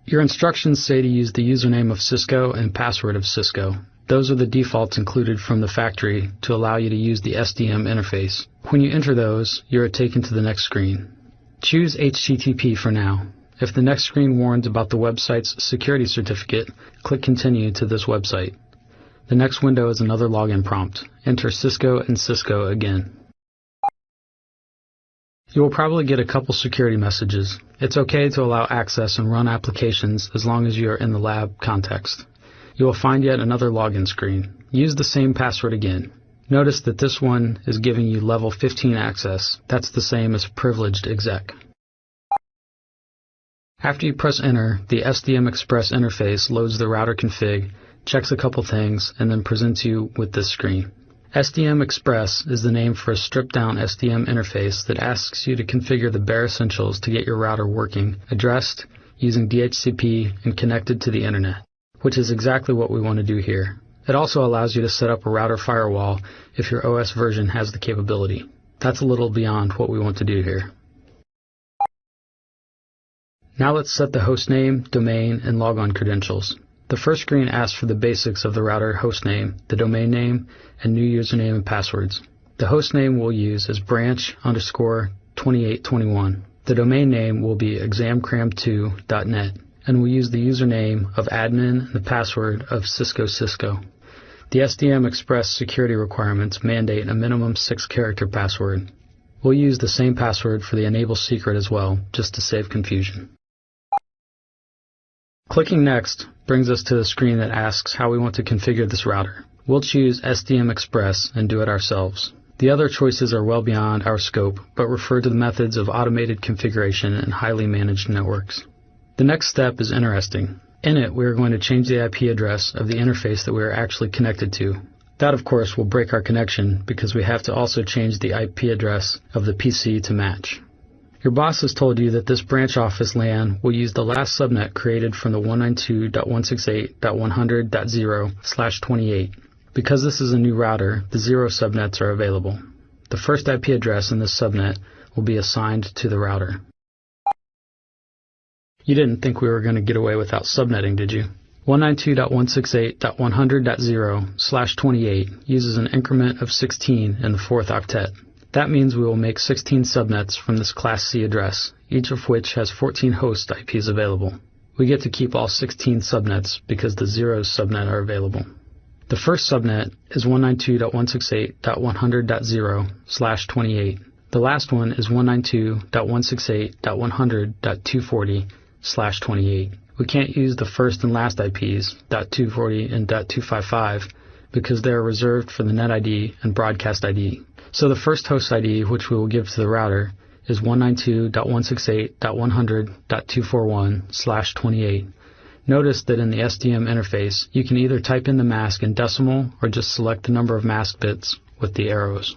Your instructions say to use the username of Cisco and password of Cisco. Those are the defaults included from the factory to allow you to use the SDM interface. When you enter those, you are taken to the next screen. Choose HTTP for now. If the next screen warns about the website's security certificate, click Continue to this website. The next window is another login prompt. Enter Cisco and Cisco again. You will probably get a couple security messages. It's okay to allow access and run applications as long as you are in the lab context. You will find yet another login screen. Use the same password again. Notice that this one is giving you level 15 access. That's the same as privileged exec. After you press enter, the SDM Express interface loads the router config, checks a couple things, and then presents you with this screen. SDM Express is the name for a stripped-down SDM interface that asks you to configure the bare essentials to get your router working, addressed, using DHCP, and connected to the internet, which is exactly what we want to do here. It also allows you to set up a router firewall if your OS version has the capability. That's a little beyond what we want to do here. Now let's set the host name, domain, and logon credentials. The first screen asks for the basics of the router host name, the domain name, and new username and passwords. The host name we'll use is branch_2821. The domain name will be examcram2.net, and we'll use the username of admin and the password of Cisco. The SDM Express security requirements mandate a minimum 6-character password. We'll use the same password for the enable secret as well, just to save confusion. Clicking Next brings us to the screen that asks how we want to configure this router. We'll choose SDM Express and do it ourselves. The other choices are well beyond our scope, but refer to the methods of automated configuration and highly managed networks. The next step is interesting. In it, we are going to change the IP address of the interface that we are actually connected to. That, of course, will break our connection because we have to also change the IP address of the PC to match. Your boss has told you that this branch office LAN will use the last subnet created from the 192.168.100.0/28. Because this is a new router, the 0 subnets are available. The first IP address in this subnet will be assigned to the router. You didn't think we were going to get away without subnetting, did you? 192.168.100.0/28 uses an increment of 16 in the 4th octet. That means we will make 16 subnets from this Class C address, each of which has 14 host IPs available. We get to keep all 16 subnets because the 0 subnet are available. The first subnet is 192.168.100.0/28. The last one is 192.168.100.240/28. We can't use the first and last IPs, .240 and .255, because they are reserved for the net ID and broadcast ID. So the first host ID, which we will give to the router, is 192.168.100.241/28. Notice that in the SDM interface, you can either type in the mask in decimal or just select the number of mask bits with the arrows.